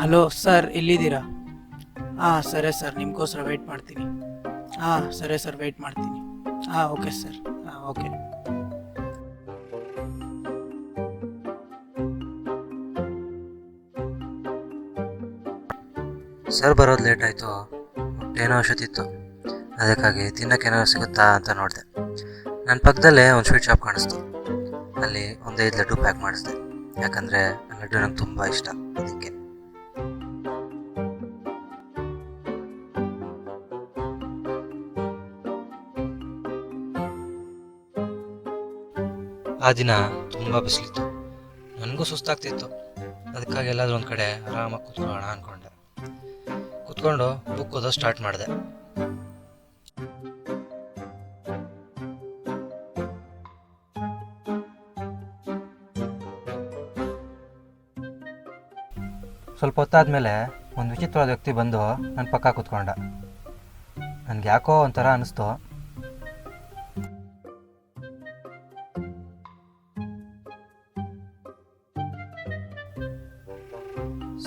Hello sir, ಎಲ್ಲಿದ್ದೀರಾ? ಹಾಂ ಸರಿ ಸರ್, ನಿಮಗೋಸ್ಕರ ವೆಯ್ಟ್ ಮಾಡ್ತೀನಿ. ಹಾಂ ಸರಿ ಸರ್, ವೆಯ್ಟ್ ಮಾಡ್ತೀನಿ. ಹಾಂ ಓಕೆ ಸರ್. ಹಾಂ ಓಕೆ. ಸರ್ ಬರೋದು ಲೇಟ್ ಆಯಿತು. ಹೊಟ್ಟೆನೋ ಅಷ್ಟೊತ್ತಿತ್ತು, ಅದಕ್ಕಾಗಿ ತಿನ್ನೋಕೆ ಏನಾದ್ರು ಸಿಗುತ್ತಾ ಅಂತ ನೋಡಿದೆ. ನನ್ನ ಪಕ್ಕದಲ್ಲೇ ಒಂದು ಸ್ವೀಟ್ ಶಾಪ್ ಕಾಣಿಸ್ತು. ಅಲ್ಲಿ ಒಂದು 5 ಲಡ್ಡು ಪ್ಯಾಕ್ ಮಾಡಿಸ್ದೆ, ಯಾಕಂದರೆ ಲಡ್ಡು ನಂಗೆ ತುಂಬ ಇಷ್ಟ. ಅದಕ್ಕೆ ಆ ದಿನ ತುಂಬ ಬಿಸಿಲಿತ್ತು, ನನಗೂ ಸುಸ್ತಾಗ್ತಿತ್ತು. ಅದಕ್ಕಾಗಿ ಎಲ್ಲಾದರೂ ಒಂದು ಕಡೆ ಆರಾಮಾಗಿ ಕೂತ್ಕೊಳ್ಳೋಣ ಅಂದ್ಕೊಂಡೆ. ಕೂತ್ಕೊಂಡು ಬುಕ್ ಓದೋ ಸ್ಟಾರ್ಟ್ ಮಾಡಿದೆ. ಸ್ವಲ್ಪ ಹೊತ್ತಾದಮೇಲೆ ಒಂದು ವಿಚಿತ್ರವಾದ ವ್ಯಕ್ತಿ ಬಂದು ನನ್ನ ಪಕ್ಕ ಕೂತ್ಕೊಂಡ. ನನಗೆ ಯಾಕೋ ಒಂಥರ ಅನ್ನಿಸ್ತು.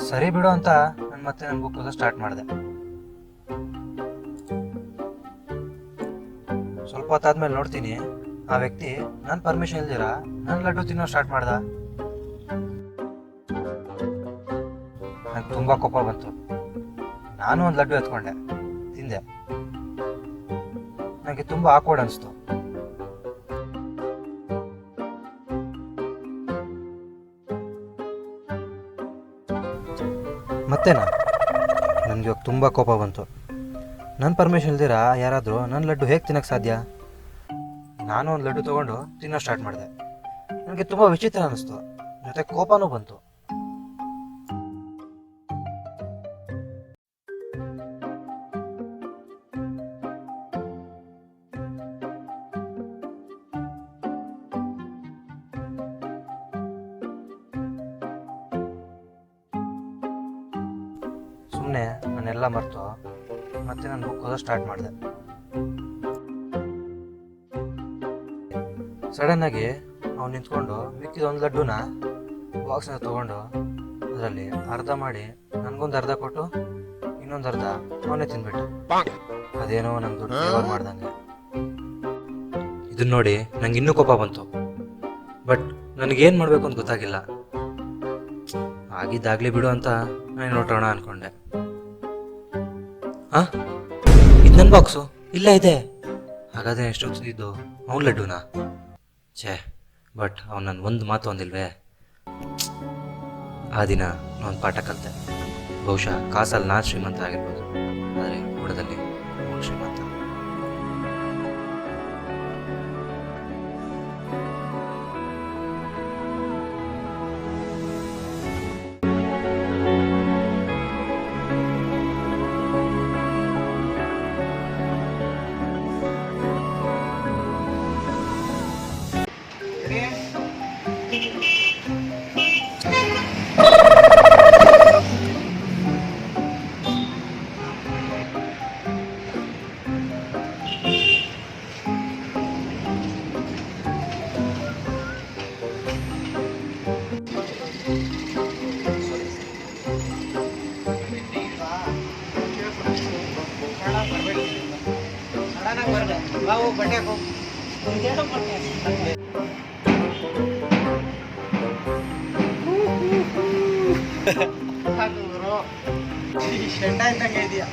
ಸರಿ ಬಿಡು ಅಂತ ನಾನು ಮತ್ತೆ ನನ್ನ ಬುಕ್ ಓದೋ ಸ್ಟಾರ್ಟ್ ಮಾಡಿದೆ. ಸ್ವಲ್ಪ ಹೊತ್ತಾದ್ಮೇಲೆ ನೋಡ್ತೀನಿ, ಆ ವ್ಯಕ್ತಿ ನನ್ನ ಪರ್ಮಿಷನ್ ಇಲ್ದಿರ ನನ್ನ ಲಡ್ಡು ತಿನ್ನೋ ಸ್ಟಾರ್ಟ್ ಮಾಡ್ದ. ನಂಗೆ ತುಂಬ ಕೋಪ ಬಂತು. ನಾನು ಒಂದು ಲಡ್ಡು ಎತ್ಕೊಂಡೆ, ತಿಂದೆ. ನನಗೆ ತುಂಬ ಆಕ್ವರ್ಡ್ ಅನಿಸ್ತು. ಮತ್ತೇನಾ, ನನಗೆ ಇವಾಗ ತುಂಬ ಕೋಪ ಬಂತು. ನನ್ನ ಪರ್ಮಿಷನ್ ಇಲ್ದಿರ ಯಾರಾದರೂ ನನ್ನ ಲಡ್ಡು ಹೇಗೆ ತಿನ್ನೋಕ್ಕೆ ಸಾಧ್ಯ? ನಾನು ಒಂದು ಲಡ್ಡು ತೊಗೊಂಡು ತಿನ್ನೋ ಸ್ಟಾರ್ಟ್ ಮಾಡಿದೆ. ನನಗೆ ತುಂಬ ವಿಚಿತ್ರ ಅನ್ನಿಸ್ತು, ಜೊತೆ ಕೋಪನೂ ಬಂತು. ಸುಮ್ಮನೆ ನಾನೆಲ್ಲ ಮರೆತು ಮತ್ತೆ ನಾನು ಬುಕ್ ಓದೋ ಸ್ಟಾರ್ಟ್ ಮಾಡಿದೆ. ಸಡನ್ನಾಗಿ ಅವ್ನು ನಿಂತ್ಕೊಂಡು ಮಿಕ್ಕಿದ ಒಂದು ಲಡ್ಡುನ ಬಾಕ್ಸ್ನ ತೊಗೊಂಡು ಅದರಲ್ಲಿ ಅರ್ಧ ಮಾಡಿ ನನಗೊಂದು ಅರ್ಧ ಕೊಟ್ಟು ಇನ್ನೊಂದು ಅರ್ಧ ಅವನೇ ತಿಂದ್ಬಿಟ್ಟು. ಅದೇನೋ ನಂಗೆ ದುಡ್ಡು ಫೇವರ್ ಮಾಡ್ದಂಗೆ. ಇದನ್ನ ನೋಡಿ ನಂಗೆ ಇನ್ನೂ ಕೋಪ ಬಂತು. ಬಟ್ ನನಗೇನು ಮಾಡಬೇಕು ಅಂತ ಗೊತ್ತಾಗಿಲ್ಲ. ಆಗಿದ್ದಾಗಲಿ ಬಿಡು ಅಂತ ನಾನು ನೋಡೋಣ ಅಂದ್ಕೊಂಡೆ. ಹಾಂ, ಇದು ನನ್ನ ಬಾಕ್ಸು ಇಲ್ಲ ಇದೆ. ಹಾಗಾದರೆ ಎಷ್ಟು ತಿಂದಿದ್ದು ಅವ್ನು ಲಡ್ಡುನಾ? ಛೇ, ಬಟ್ ಅವ್ನು ನನ್ನ ಒಂದು ಮಾತು ಅಂದಿಲ್ವೇ. ಆ ದಿನ ನಾನು ಪಾಠ ಕಲಿತೆ. ಬಹುಶಃ ಕಾಸಲ್ಲಿ ನಾನು ಶ್ರೀಮಂತ ಆಗಿರ್ಬೋದು, ಆದರೆ ಗುಣದಲ್ಲಿ ಅವ್ನು ಶ್ರೀಮಂತ. ಶೆಂಡ ಇದ್ದಂಗೆ ಇದೆಯಾ?